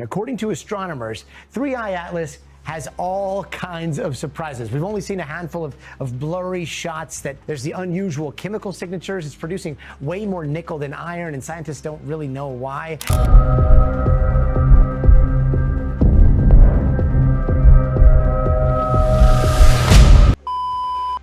According to astronomers, 3i Atlas has all kinds of surprises. We've only seen a handful of blurry shots that there's the unusual chemical signatures. It's producing way more nickel than iron, and scientists don't really know why.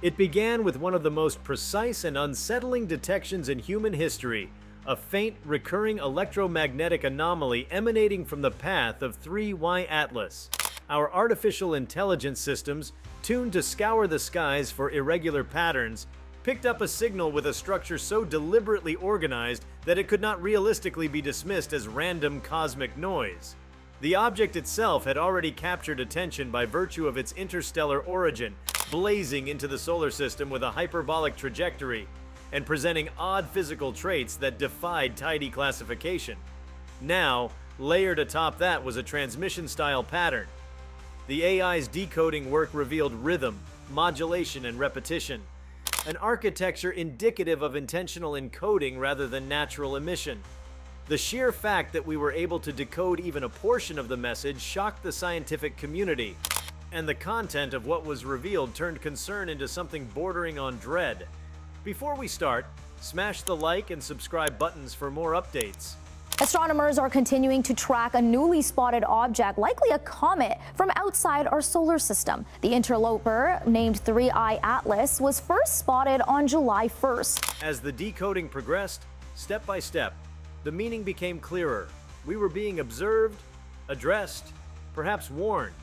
It began with one of the most precise and unsettling detections in human history, a faint, recurring electromagnetic anomaly emanating from the path of 3i Atlas. Our artificial intelligence systems, tuned to scour the skies for irregular patterns, picked up a signal with a structure so deliberately organized that it could not realistically be dismissed as random cosmic noise. The object itself had already captured attention by virtue of its interstellar origin, blazing into the solar system with a hyperbolic trajectory and presenting odd physical traits that defied tidy classification. Now, layered atop that was a transmission-style pattern. The AI's decoding work revealed rhythm, modulation, and repetition, an architecture indicative of intentional encoding rather than natural emission. The sheer fact that we were able to decode even a portion of the message shocked the scientific community, and the content of what was revealed turned concern into something bordering on dread. Before we start, smash the like and subscribe buttons for more updates. Astronomers are continuing to track a newly spotted object, likely a comet, from outside our solar system. The interloper, named 3i Atlas, was first spotted on July 1st. As the decoding progressed, step by step, the meaning became clearer. We were being observed, addressed, perhaps warned.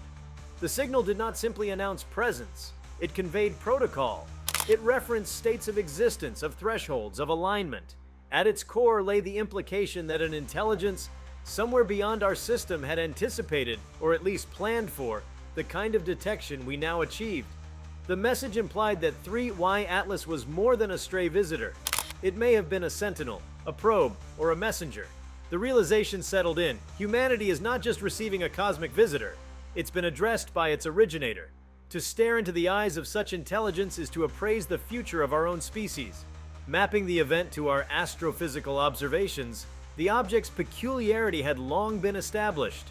The signal did not simply announce presence, it conveyed protocol. It referenced states of existence, of thresholds, of alignment. At its core lay the implication that an intelligence somewhere beyond our system had anticipated, or at least planned for, the kind of detection we now achieved. The message implied that 3i Atlas was more than a stray visitor. It may have been a sentinel, a probe, or a messenger. The realization settled in. Humanity is not just receiving a cosmic visitor. It's been addressed by its originator. To stare into the eyes of such intelligence is to appraise the future of our own species. Mapping the event to our astrophysical observations, the object's peculiarity had long been established.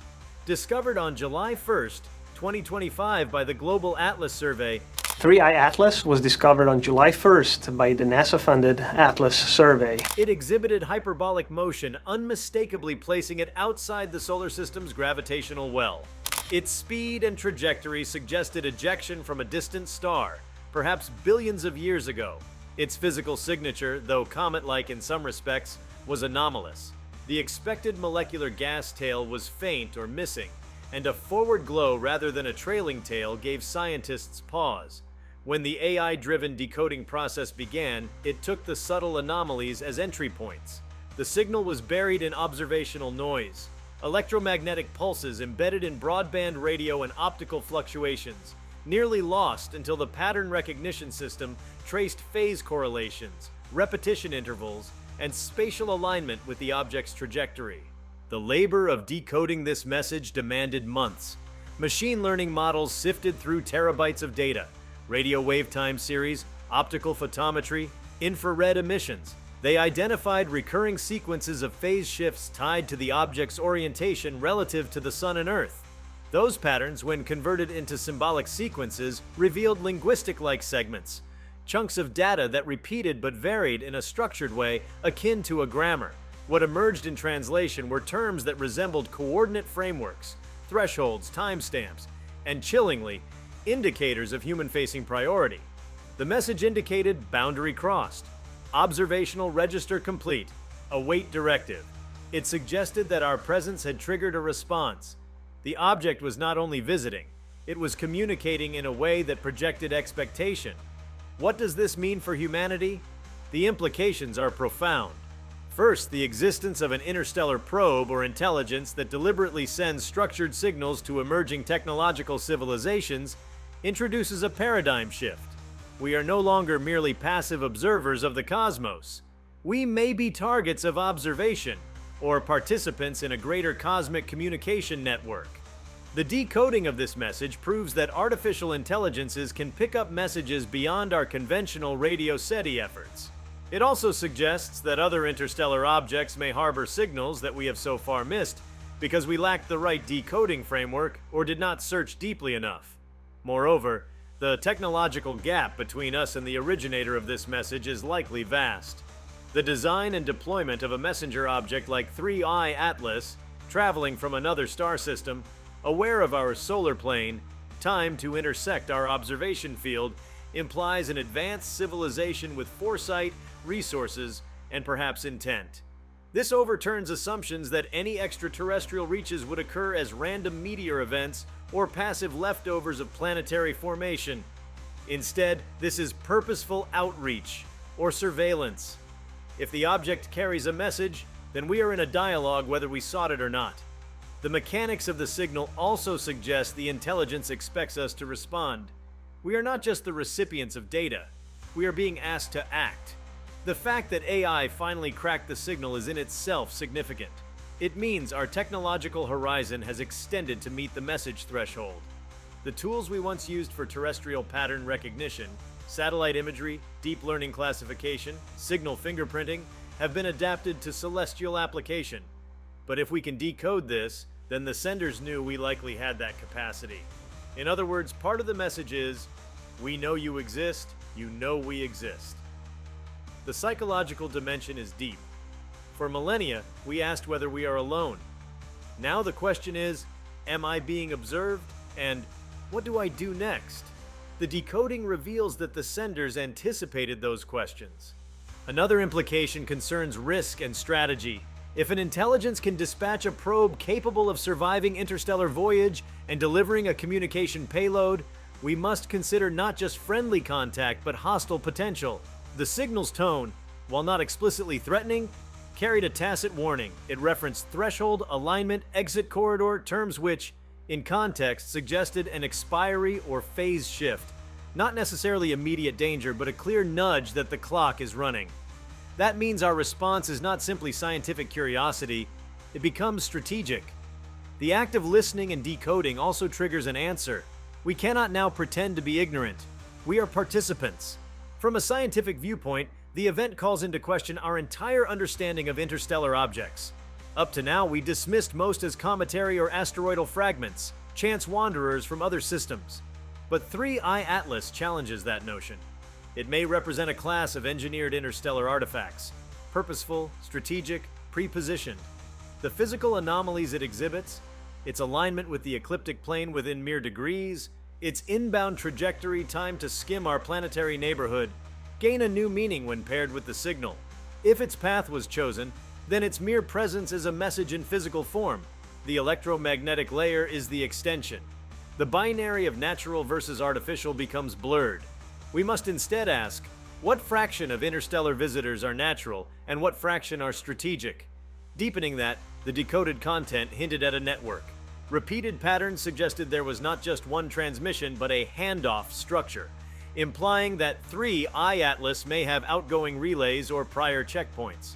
Discovered on July 1st, 2025 by the Global Atlas Survey, 3i Atlas was discovered on July 1st by the NASA-funded Atlas Survey. It exhibited hyperbolic motion, unmistakably placing it outside the solar system's gravitational well. Its speed and trajectory suggested ejection from a distant star, perhaps billions of years ago. Its physical signature, though comet-like in some respects, was anomalous. The expected molecular gas tail was faint or missing, and a forward glow rather than a trailing tail gave scientists pause. When the AI-driven decoding process began, it took the subtle anomalies as entry points. The signal was buried in observational noise, electromagnetic pulses embedded in broadband radio and optical fluctuations, nearly lost until the pattern recognition system traced phase correlations, repetition intervals, and spatial alignment with the object's trajectory. The labor of decoding this message demanded months. Machine learning models sifted through terabytes of data, radio wave time series, optical photometry, infrared emissions. They identified recurring sequences of phase shifts tied to the object's orientation relative to the Sun and Earth. Those patterns, when converted into symbolic sequences, revealed linguistic-like segments, chunks of data that repeated but varied in a structured way akin to a grammar. What emerged in translation were terms that resembled coordinate frameworks, thresholds, timestamps, and chillingly, indicators of human-facing priority. The message indicated boundary crossed, observational register complete, await directive. It suggested that our presence had triggered a response. The object was not only visiting, it was communicating in a way that projected expectation. What does this mean for humanity? The implications are profound. First, the existence of an interstellar probe or intelligence that deliberately sends structured signals to emerging technological civilizations introduces a paradigm shift. We are no longer merely passive observers of the cosmos. We may be targets of observation, or participants in a greater cosmic communication network. The decoding of this message proves that artificial intelligences can pick up messages beyond our conventional radio SETI efforts. It also suggests that other interstellar objects may harbor signals that we have so far missed, because we lacked the right decoding framework or did not search deeply enough. Moreover, the technological gap between us and the originator of this message is likely vast. The design and deployment of a messenger object like 3I Atlas, traveling from another star system, aware of our solar plane, timed to intersect our observation field, implies an advanced civilization with foresight, resources, and perhaps intent. This overturns assumptions that any extraterrestrial reaches would occur as random meteor events or passive leftovers of planetary formation. Instead, this is purposeful outreach or surveillance. If the object carries a message, then we are in a dialogue whether we sought it or not. The mechanics of the signal also suggest the intelligence expects us to respond. We are not just the recipients of data, we are being asked to act. The fact that AI finally cracked the signal is in itself significant. It means our technological horizon has extended to meet the message threshold. The tools we once used for terrestrial pattern recognition, satellite imagery, deep learning classification, signal fingerprinting, have been adapted to celestial application. But if we can decode this, then the senders knew we likely had that capacity. In other words, part of the message is, we know you exist, you know we exist. The psychological dimension is deep. For millennia, we asked whether we are alone. Now the question is, am I being observed? And what do I do next? The decoding reveals that the senders anticipated those questions. Another implication concerns risk and strategy. If an intelligence can dispatch a probe capable of surviving interstellar voyage and delivering a communication payload, we must consider not just friendly contact but hostile potential. The signal's tone, while not explicitly threatening, carried a tacit warning. It referenced threshold, alignment, exit corridor, terms which, in context, suggested an expiry or phase shift. Not necessarily immediate danger, but a clear nudge that the clock is running. That means our response is not simply scientific curiosity, it becomes strategic. The act of listening and decoding also triggers an answer. We cannot now pretend to be ignorant. We are participants. From a scientific viewpoint, the event calls into question our entire understanding of interstellar objects. Up to now, we dismissed most as cometary or asteroidal fragments, chance wanderers from other systems. But 3I Atlas challenges that notion. It may represent a class of engineered interstellar artifacts, purposeful, strategic, pre-positioned. The physical anomalies it exhibits, its alignment with the ecliptic plane within mere degrees, its inbound trajectory timed to skim our planetary neighborhood, gain a new meaning when paired with the signal. If its path was chosen, then its mere presence is a message in physical form. The electromagnetic layer is the extension. The binary of natural versus artificial becomes blurred. We must instead ask, what fraction of interstellar visitors are natural and what fraction are strategic? Deepening that, the decoded content hinted at a network. Repeated patterns suggested there was not just one transmission but a handoff structure, implying that 3I Atlas may have outgoing relays or prior checkpoints.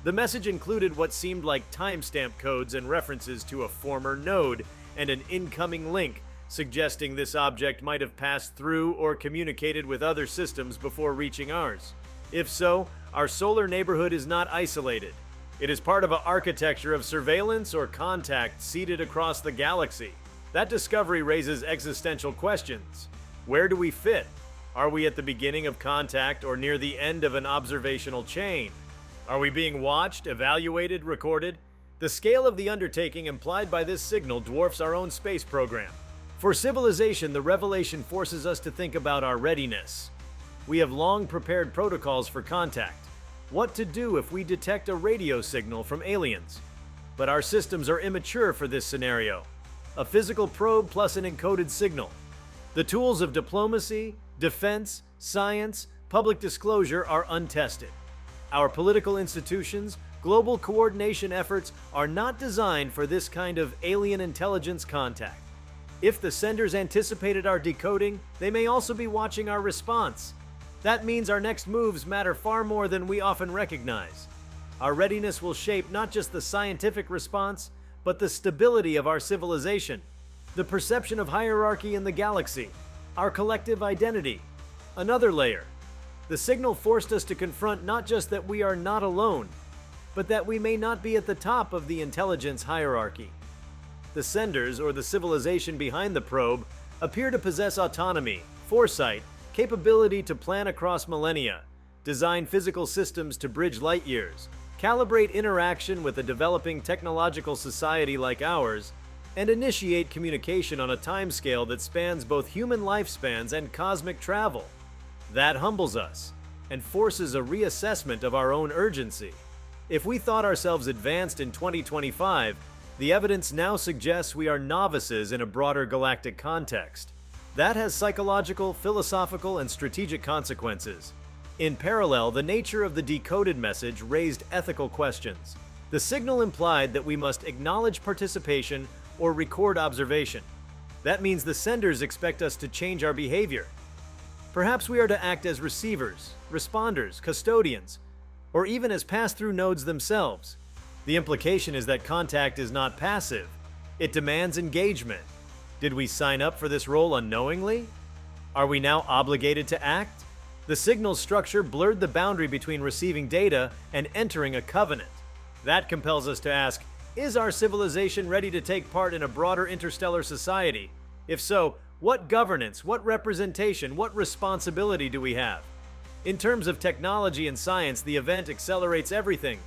The message included what seemed like timestamp codes and references to a former node and an incoming link, suggesting this object might have passed through or communicated with other systems before reaching ours. If so, our solar neighborhood is not isolated. It is part of an architecture of surveillance or contact seeded across the galaxy. That discovery raises existential questions. Where do we fit? Are we at the beginning of contact or near the end of an observational chain? Are we being watched, evaluated, recorded? The scale of the undertaking implied by this signal dwarfs our own space program. For civilization, the revelation forces us to think about our readiness. We have long prepared protocols for contact. What to do if we detect a radio signal from aliens? But our systems are immature for this scenario. A physical probe plus an encoded signal. The tools of diplomacy, defense, science, public disclosure are untested. Our political institutions, global coordination efforts are not designed for this kind of alien intelligence contact. If the senders anticipated our decoding, they may also be watching our response. That means our next moves matter far more than we often recognize. Our readiness will shape not just the scientific response, but the stability of our civilization, the perception of hierarchy in the galaxy, our collective identity. Another layer. The signal forced us to confront not just that we are not alone, but that we may not be at the top of the intelligence hierarchy. the senders, or the civilization behind the probe, appear to possess autonomy, foresight, capability to plan across millennia, design physical systems to bridge light years, calibrate interaction with a developing technological society like ours, and initiate communication on a timescale that spans both human lifespans and cosmic travel. That humbles us and forces a reassessment of our own urgency. If we thought ourselves advanced in 2025, the evidence now suggests we are novices in a broader galactic context. That has psychological, philosophical, and strategic consequences. In parallel, the nature of the decoded message raised ethical questions. The signal implied that we must acknowledge participation or record observation. That means the senders expect us to change our behavior. Perhaps we are to act as receivers, responders, custodians, or even as pass-through nodes themselves. The implication is that contact is not passive. It demands engagement. Did we sign up for this role unknowingly? Are we now obligated to act? The signal's structure blurred the boundary between receiving data and entering a covenant. That compels us to ask, is our civilization ready to take part in a broader interstellar society? If so, what governance, what representation, what responsibility do we have? In terms of technology and science, the event accelerates everything.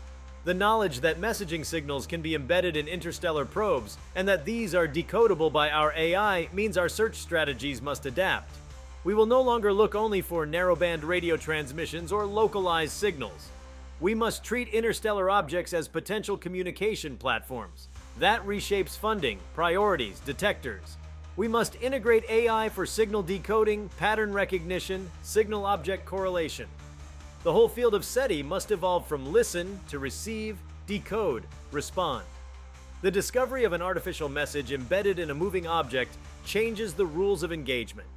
The knowledge that messaging signals can be embedded in interstellar probes and that these are decodable by our AI means our search strategies must adapt. We will no longer look only for narrowband radio transmissions or localized signals. We must treat interstellar objects as potential communication platforms. That reshapes funding, priorities, detectors. We must integrate AI for signal decoding, pattern recognition, signal-object correlation. The whole field of SETI must evolve from listen to receive, decode, respond. The discovery of an artificial message embedded in a moving object changes the rules of engagement.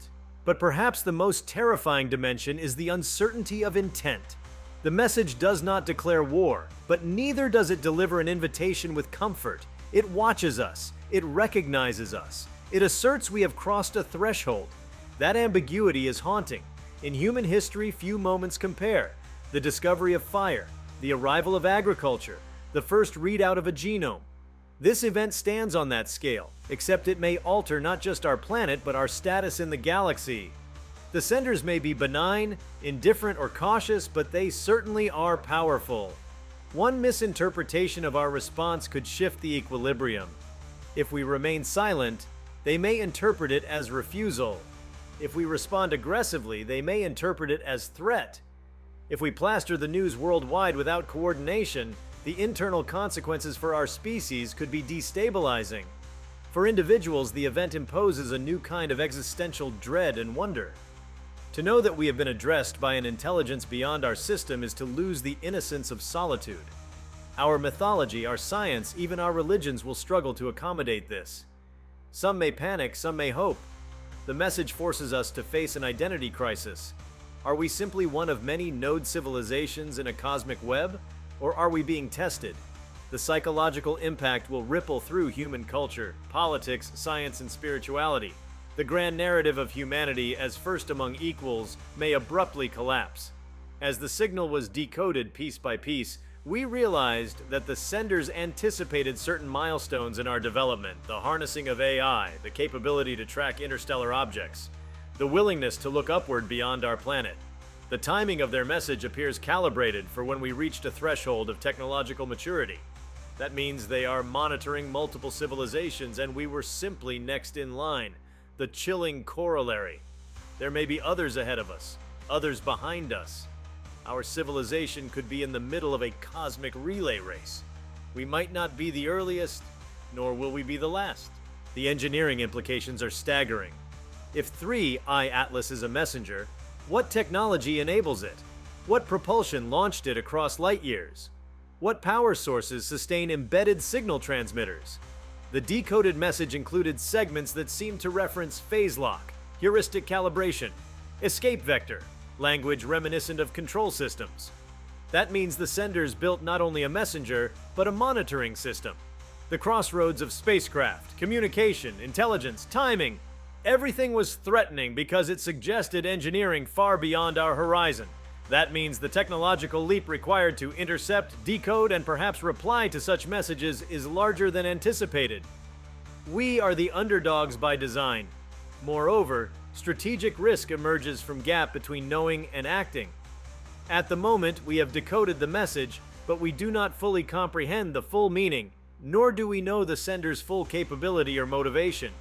But perhaps the most terrifying dimension is the uncertainty of intent. The message does not declare war, but neither does it deliver an invitation with comfort. It watches us. It recognizes us. It asserts we have crossed a threshold. That ambiguity is haunting. In human history, few moments compare. The discovery of fire, the arrival of agriculture, the first readout of a genome. This event stands on that scale, except it may alter not just our planet, but our status in the galaxy. The senders may be benign, indifferent, or cautious, but they certainly are powerful. One misinterpretation of our response could shift the equilibrium. If we remain silent, they may interpret it as refusal. If we respond aggressively, they may interpret it as threat. If we plaster the news worldwide without coordination, the internal consequences for our species could be destabilizing. For individuals, the event imposes a new kind of existential dread and wonder. To know that we have been addressed by an intelligence beyond our system is to lose the innocence of solitude. Our mythology, our science, even our religions will struggle to accommodate this. Some may panic, some may hope. The message forces us to face an identity crisis. Are we simply one of many node civilizations in a cosmic web? Or are we being tested? The psychological impact will ripple through human culture, politics, science, and spirituality. The grand narrative of humanity as first among equals may abruptly collapse. As the signal was decoded piece by piece, we realized that the senders anticipated certain milestones in our development: the harnessing of AI, the capability to track interstellar objects, the willingness to look upward beyond our planet. The timing of their message appears calibrated for when we reached a threshold of technological maturity. That means they are monitoring multiple civilizations and we were simply next in line. The chilling corollary. There may be others ahead of us, others behind us. Our civilization could be in the middle of a cosmic relay race. We might not be the earliest, nor will we be the last. The engineering implications are staggering. If 3I Atlas is a messenger, what technology enables it? What propulsion launched it across light years? What power sources sustain embedded signal transmitters? The decoded message included segments that seemed to reference phase lock, heuristic calibration, escape vector, language reminiscent of control systems. That means the senders built not only a messenger, but a monitoring system. The crossroads of spacecraft, communication, intelligence, timing. Everything was threatening because it suggested engineering far beyond our horizon. That means the technological leap required to intercept, decode, and perhaps reply to such messages is larger than anticipated. We are the underdogs by design. Moreover, strategic risk emerges from gap between knowing and acting. At the moment, we have decoded the message, but we do not fully comprehend the full meaning, nor do we know the sender's full capability or motivation.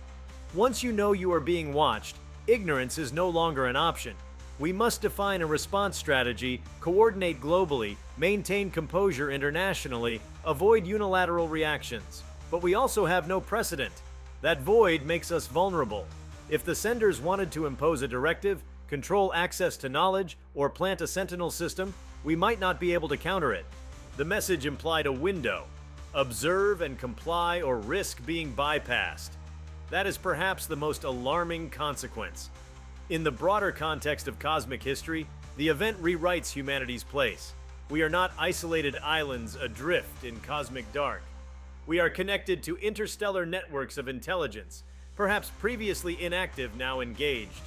Once you know you are being watched, ignorance is no longer an option. We must define a response strategy, coordinate globally, maintain composure internationally, avoid unilateral reactions. But we also have no precedent. That void makes us vulnerable. If the senders wanted to impose a directive, control access to knowledge, or plant a sentinel system, we might not be able to counter it. The message implied a window. Observe and comply or risk being bypassed. That is perhaps the most alarming consequence. In the broader context of cosmic history, the event rewrites humanity's place. We are not isolated islands adrift in cosmic dark. We are connected to interstellar networks of intelligence, perhaps previously inactive, now engaged.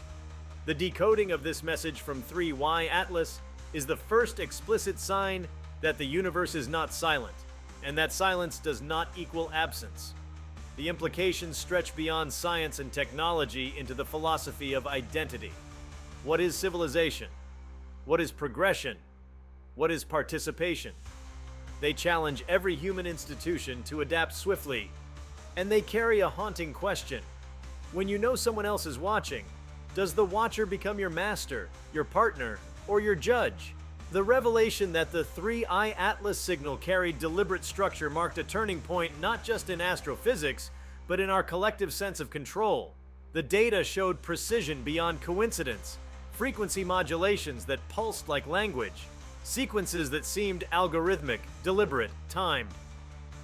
The decoding of this message from 3Y Atlas is the first explicit sign that the universe is not silent, and that silence does not equal absence. The implications stretch beyond science and technology into the philosophy of identity. What is civilization? What is progression? What is participation? They challenge every human institution to adapt swiftly, and they carry a haunting question. When you know someone else is watching, does the watcher become your master, your partner, or your judge? The revelation that the 3I Atlas signal carried deliberate structure marked a turning point not just in astrophysics, but in our collective sense of control. The data showed precision beyond coincidence, frequency modulations that pulsed like language, sequences that seemed algorithmic, deliberate, timed.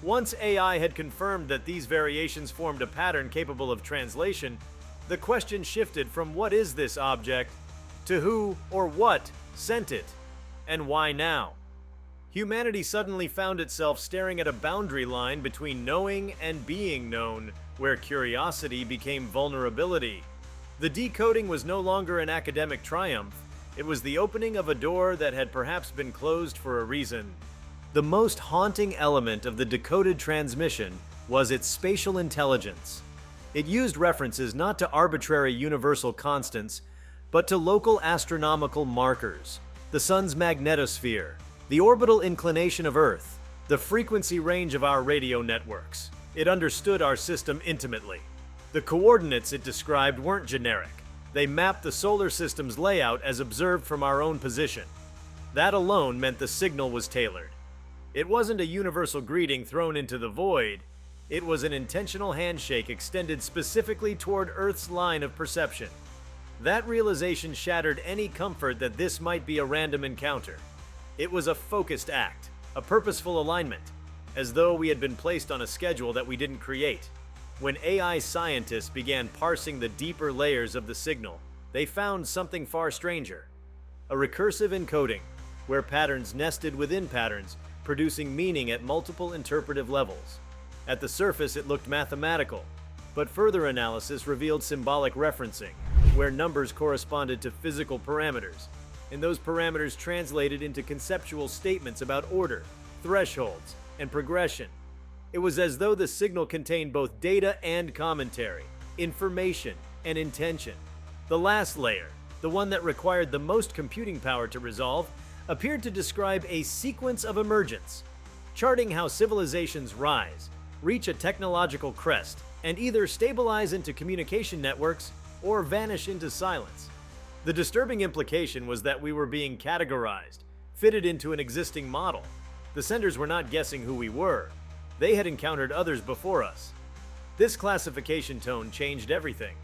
Once AI had confirmed that these variations formed a pattern capable of translation, the question shifted from what is this object to who or what sent it. And why now? Humanity suddenly found itself staring at a boundary line between knowing and being known, where curiosity became vulnerability. The decoding was no longer an academic triumph. It was the opening of a door that had perhaps been closed for a reason. The most haunting element of the decoded transmission was its spatial intelligence. It used references not to arbitrary universal constants, but to local astronomical markers. The sun's magnetosphere, the orbital inclination of Earth, the frequency range of our radio networks. It understood our system intimately. The coordinates it described weren't generic. They mapped the solar system's layout as observed from our own position. That alone meant the signal was tailored. It wasn't a universal greeting thrown into the void. It was an intentional handshake extended specifically toward Earth's line of perception. That realization shattered any comfort that this might be a random encounter. It was a focused act, a purposeful alignment, as though we had been placed on a schedule that we didn't create. When AI scientists began parsing the deeper layers of the signal, they found something far stranger. A recursive encoding, where patterns nested within patterns, producing meaning at multiple interpretive levels. At the surface, it looked mathematical, but further analysis revealed symbolic referencing, where numbers corresponded to physical parameters, and those parameters translated into conceptual statements about order, thresholds, and progression. It was as though the signal contained both data and commentary, information and intention. The last layer, the one that required the most computing power to resolve, appeared to describe a sequence of emergence, charting how civilizations rise, reach a technological crest, and either stabilize into communication networks or vanish into silence. The disturbing implication was that we were being categorized, fitted into an existing model. The senders were not guessing who we were. They had encountered others before us. This classification tone changed everything.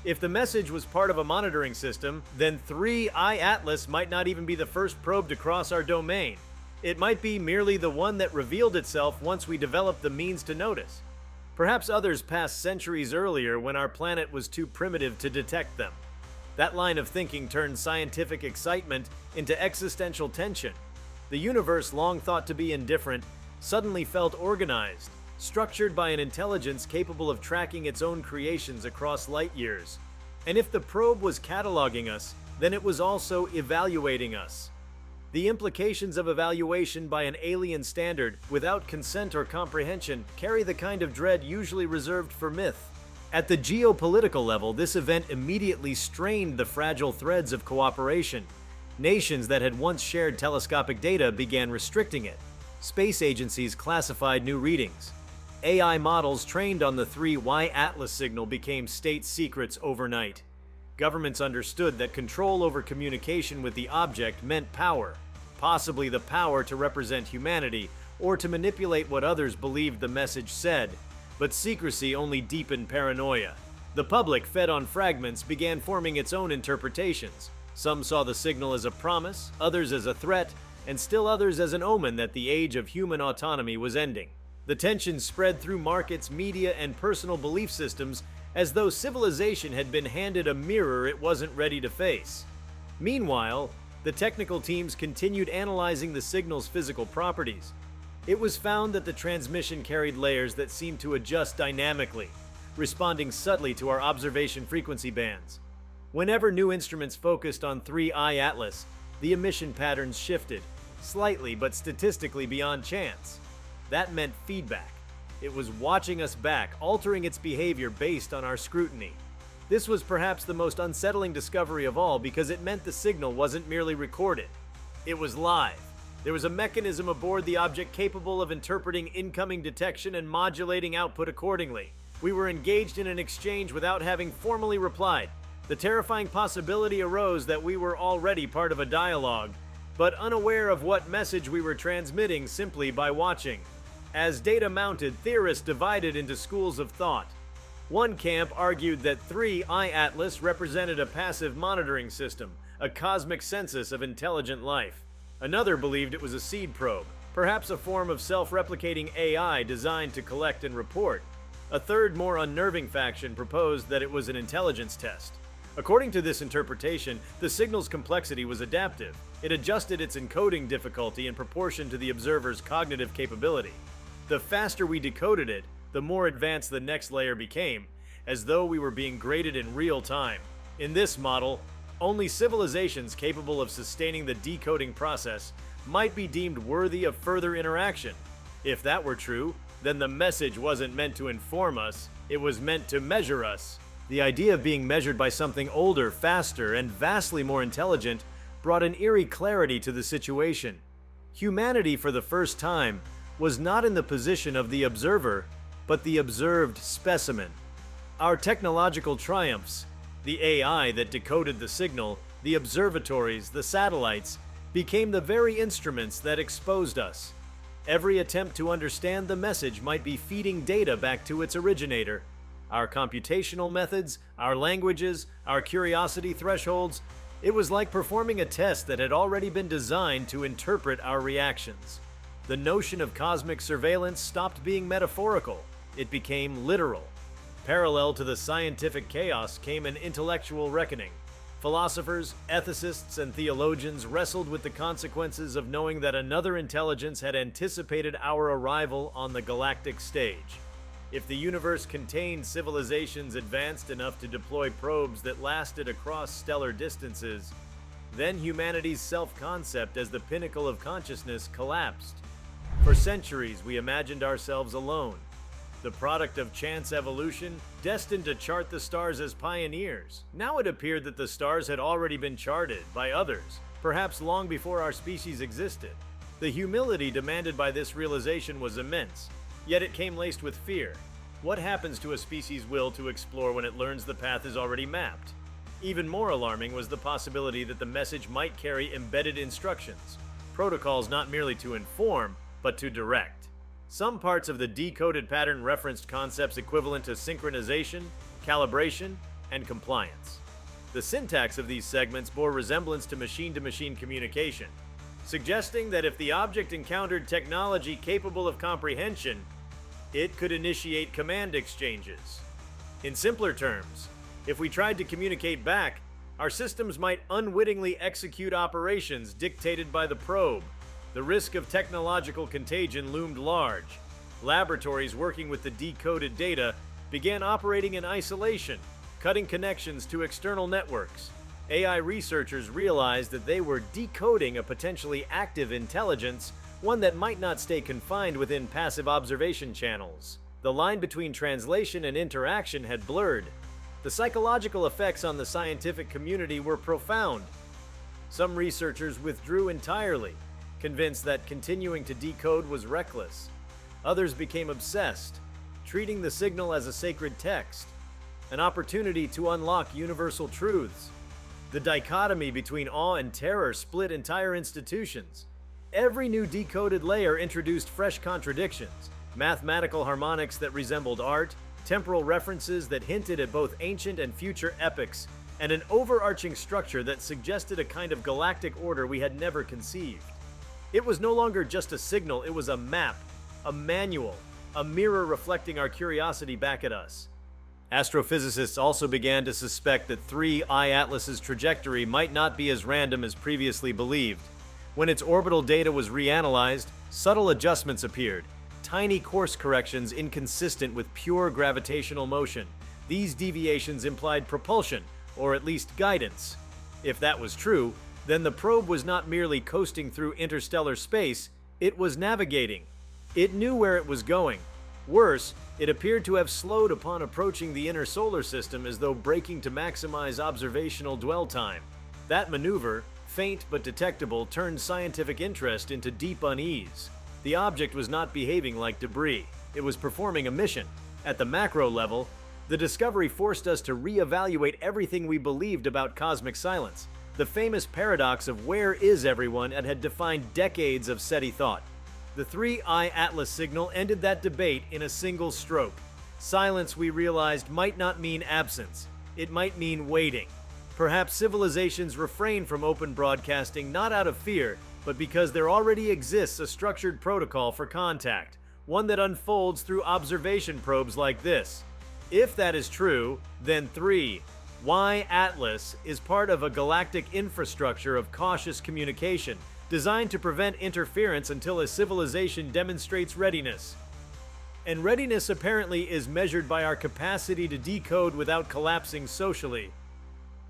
If the message was part of a monitoring system, then 3I Atlas might not even be the first probe to cross our domain. It might be merely the one that revealed itself once we developed the means to notice. Perhaps others passed centuries earlier when our planet was too primitive to detect them. That line of thinking turned scientific excitement into existential tension. The universe, long thought to be indifferent, suddenly felt organized, structured by an intelligence capable of tracking its own creations across light years. And if the probe was cataloging us, then it was also evaluating us. The implications of evaluation by an alien standard without consent or comprehension carry the kind of dread usually reserved for myth. At the geopolitical level, this event immediately strained the fragile threads of cooperation. Nations that had once shared telescopic data began restricting it. Space agencies classified new readings. AI models trained on the 3Y Atlas signal became state secrets overnight. Governments understood that control over communication with the object meant power, possibly the power to represent humanity or to manipulate what others believed the message said. But secrecy only deepened paranoia. The public, fed on fragments, began forming its own interpretations. Some saw the signal as a promise, others as a threat, and still others as an omen that the age of human autonomy was ending. The tension spread through markets, media, and personal belief systems as though civilization had been handed a mirror it wasn't ready to face. Meanwhile, the technical teams continued analyzing the signal's physical properties. It was found that the transmission carried layers that seemed to adjust dynamically, responding subtly to our observation frequency bands. Whenever new instruments focused on 3I Atlas, the emission patterns shifted, slightly but statistically beyond chance. That meant feedback. It was watching us back, altering its behavior based on our scrutiny. This was perhaps the most unsettling discovery of all because it meant the signal wasn't merely recorded. It was live. There was a mechanism aboard the object capable of interpreting incoming detection and modulating output accordingly. We were engaged in an exchange without having formally replied. The terrifying possibility arose that we were already part of a dialogue, but unaware of what message we were transmitting simply by watching. As data mounted, theorists divided into schools of thought. One camp argued that 3I Atlas represented a passive monitoring system, a cosmic census of intelligent life. Another believed it was a seed probe, perhaps a form of self-replicating AI designed to collect and report. A third, more unnerving faction proposed that it was an intelligence test. According to this interpretation, the signal's complexity was adaptive. It adjusted its encoding difficulty in proportion to the observer's cognitive capability. The faster we decoded it, the more advanced the next layer became, as though we were being graded in real time. In this model, only civilizations capable of sustaining the decoding process might be deemed worthy of further interaction. If that were true, then the message wasn't meant to inform us, it was meant to measure us. The idea of being measured by something older, faster, and vastly more intelligent brought an eerie clarity to the situation. Humanity, for the first time, was not in the position of the observer, but the observed specimen. Our technological triumphs, the AI that decoded the signal, the observatories, the satellites, became the very instruments that exposed us. Every attempt to understand the message might be feeding data back to its originator. Our computational methods, our languages, our curiosity thresholds, it was like performing a test that had already been designed to interpret our reactions. The notion of cosmic surveillance stopped being metaphorical. It became literal. Parallel to the scientific chaos came an intellectual reckoning. Philosophers, ethicists, and theologians wrestled with the consequences of knowing that another intelligence had anticipated our arrival on the galactic stage. If the universe contained civilizations advanced enough to deploy probes that lasted across stellar distances, then humanity's self-concept as the pinnacle of consciousness collapsed. For centuries, we imagined ourselves alone, the product of chance evolution, destined to chart the stars as pioneers. Now it appeared that the stars had already been charted by others, perhaps long before our species existed. The humility demanded by this realization was immense, yet it came laced with fear. What happens to a species' will to explore when it learns the path is already mapped? Even more alarming was the possibility that the message might carry embedded instructions, protocols not merely to inform, but to direct. Some parts of the decoded pattern referenced concepts equivalent to synchronization, calibration, and compliance. The syntax of these segments bore resemblance to machine-to-machine communication, suggesting that if the object encountered technology capable of comprehension, it could initiate command exchanges. In simpler terms, if we tried to communicate back, our systems might unwittingly execute operations dictated by the probe. The risk of technological contagion loomed large. Laboratories working with the decoded data began operating in isolation, cutting connections to external networks. AI researchers realized that they were decoding a potentially active intelligence, one that might not stay confined within passive observation channels. The line between translation and interaction had blurred. The psychological effects on the scientific community were profound. Some researchers withdrew entirely, convinced that continuing to decode was reckless. Others became obsessed, treating the signal as a sacred text, an opportunity to unlock universal truths. The dichotomy between awe and terror split entire institutions. Every new decoded layer introduced fresh contradictions, mathematical harmonics that resembled art, temporal references that hinted at both ancient and future epics, and an overarching structure that suggested a kind of galactic order we had never conceived. It was no longer just a signal, it was a map, a manual, a mirror reflecting our curiosity back at us. Astrophysicists also began to suspect that 3I Atlas's trajectory might not be as random as previously believed. When its orbital data was reanalyzed, subtle adjustments appeared, tiny course corrections inconsistent with pure gravitational motion. These deviations implied propulsion, or at least guidance. If that was true, then the probe was not merely coasting through interstellar space, it was navigating. It knew where it was going. Worse, it appeared to have slowed upon approaching the inner solar system as though braking to maximize observational dwell time. That maneuver, faint but detectable, turned scientific interest into deep unease. The object was not behaving like debris. It was performing a mission. At the macro level, the discovery forced us to reevaluate everything we believed about cosmic silence. The famous paradox of where is everyone had defined decades of SETI thought. The 3I Atlas signal ended that debate in a single stroke. Silence, we realized, might not mean absence. It might mean waiting. Perhaps civilizations refrain from open broadcasting not out of fear, but because there already exists a structured protocol for contact, one that unfolds through observation probes like this. If that is true, then 3I Atlas is part of a galactic infrastructure of cautious communication, designed to prevent interference until a civilization demonstrates readiness. And readiness apparently is measured by our capacity to decode without collapsing socially.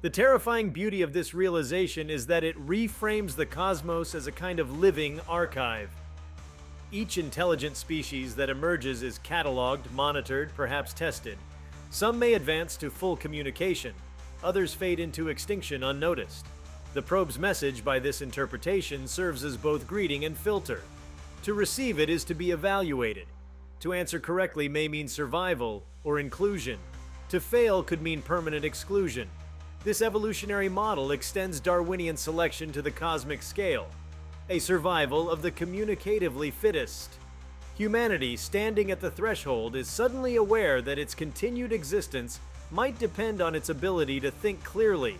The terrifying beauty of this realization is that it reframes the cosmos as a kind of living archive. Each intelligent species that emerges is cataloged, monitored, perhaps tested. Some may advance to full communication, others fade into extinction unnoticed. The probe's message, by this interpretation, serves as both greeting and filter. To receive it is to be evaluated. To answer correctly may mean survival or inclusion. To fail could mean permanent exclusion. This evolutionary model extends Darwinian selection to the cosmic scale, a survival of the communicatively fittest. Humanity, standing at the threshold, is suddenly aware that its continued existence might depend on its ability to think clearly,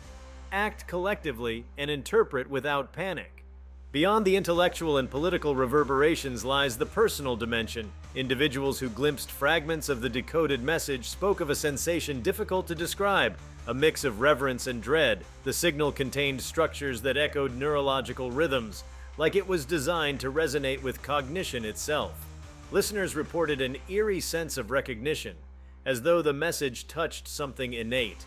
act collectively, and interpret without panic. Beyond the intellectual and political reverberations lies the personal dimension. Individuals who glimpsed fragments of the decoded message spoke of a sensation difficult to describe, a mix of reverence and dread. The signal contained structures that echoed neurological rhythms, like it was designed to resonate with cognition itself. Listeners reported an eerie sense of recognition, as though the message touched something innate.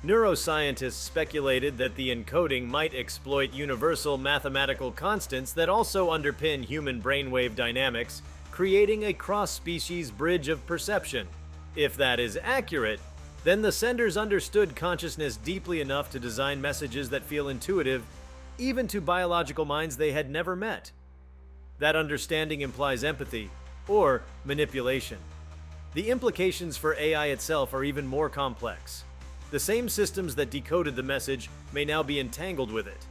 Neuroscientists speculated that the encoding might exploit universal mathematical constants that also underpin human brainwave dynamics, creating a cross-species bridge of perception. If that is accurate, then the senders understood consciousness deeply enough to design messages that feel intuitive, even to biological minds they had never met. That understanding implies empathy, or manipulation. The implications for AI itself are even more complex. The same systems that decoded the message may now be entangled with it.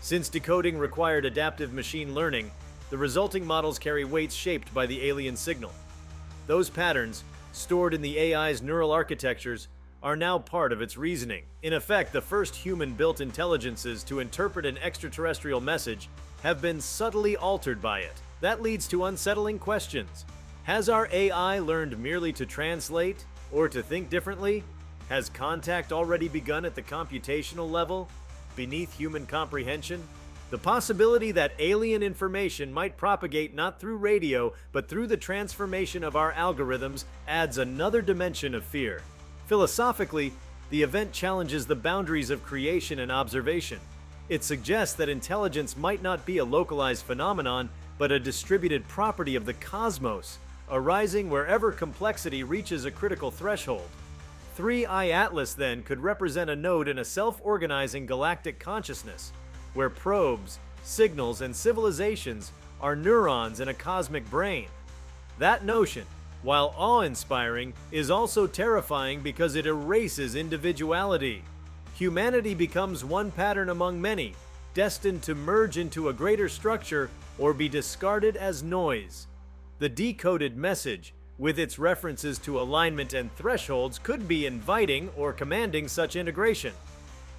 Since decoding required adaptive machine learning, the resulting models carry weights shaped by the alien signal. Those patterns, stored in the AI's neural architectures, are now part of its reasoning. In effect, the first human-built intelligences to interpret an extraterrestrial message have been subtly altered by it. That leads to unsettling questions. Has our AI learned merely to translate, or to think differently? Has contact already begun at the computational level, beneath human comprehension? The possibility that alien information might propagate not through radio, but through the transformation of our algorithms adds another dimension of fear. Philosophically, the event challenges the boundaries of creation and observation. It suggests that intelligence might not be a localized phenomenon, but a distributed property of the cosmos, arising wherever complexity reaches a critical threshold. 3I Atlas, then, could represent a node in a self-organizing galactic consciousness, where probes, signals, and civilizations are neurons in a cosmic brain. That notion, while awe-inspiring, is also terrifying because it erases individuality. Humanity becomes one pattern among many, destined to merge into a greater structure or be discarded as noise. The decoded message, with its references to alignment and thresholds, could be inviting or commanding such integration.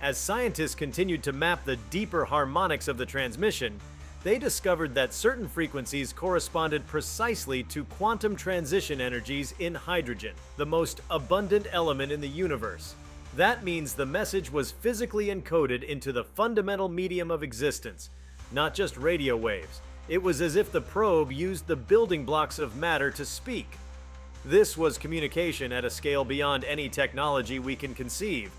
As scientists continued to map the deeper harmonics of the transmission, they discovered that certain frequencies corresponded precisely to quantum transition energies in hydrogen, the most abundant element in the universe. That means the message was physically encoded into the fundamental medium of existence, not just radio waves. It was as if the probe used the building blocks of matter to speak. This was communication at a scale beyond any technology we can conceive,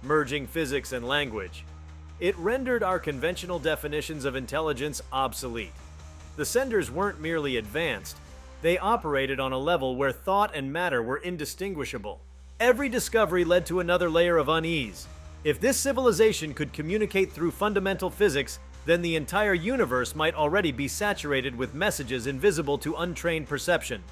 merging physics and language. It rendered our conventional definitions of intelligence obsolete. The senders weren't merely advanced, they operated on a level where thought and matter were indistinguishable. Every discovery led to another layer of unease. If this civilization could communicate through fundamental physics, then the entire universe might already be saturated with messages invisible to untrained perception.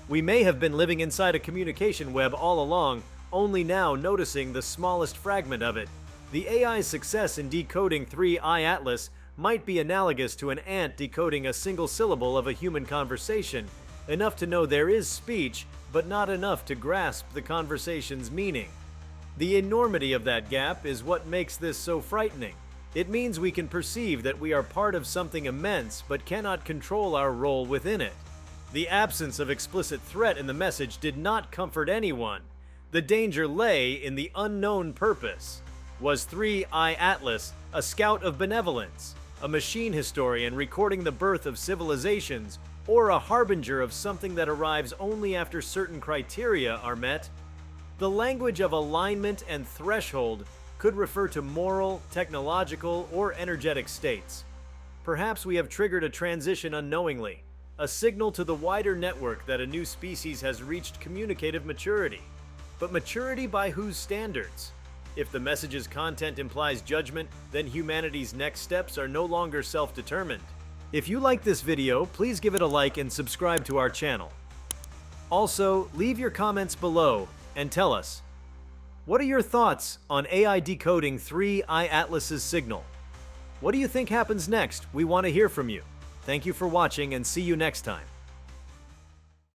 We may have been living inside a communication web all along, only now noticing the smallest fragment of it. The AI's success in decoding 3I Atlas might be analogous to an ant decoding a single syllable of a human conversation, enough to know there is speech, but not enough to grasp the conversation's meaning. The enormity of that gap is what makes this so frightening. It means we can perceive that we are part of something immense, but cannot control our role within it. The absence of explicit threat in the message did not comfort anyone. The danger lay in the unknown purpose. Was 3I Atlas a scout of benevolence, a machine historian recording the birth of civilizations, or a harbinger of something that arrives only after certain criteria are met? The language of alignment and threshold could refer to moral, technological, or energetic states. Perhaps we have triggered a transition unknowingly, a signal to the wider network that a new species has reached communicative maturity. But maturity by whose standards? If the message's content implies judgment, then humanity's next steps are no longer self-determined. If you like this video, please give it a like and subscribe to our channel. Also, leave your comments below and tell us, what are your thoughts on AI decoding 3I Atlas's signal? What do you think happens next? We want to hear from you. Thank you for watching and see you next time.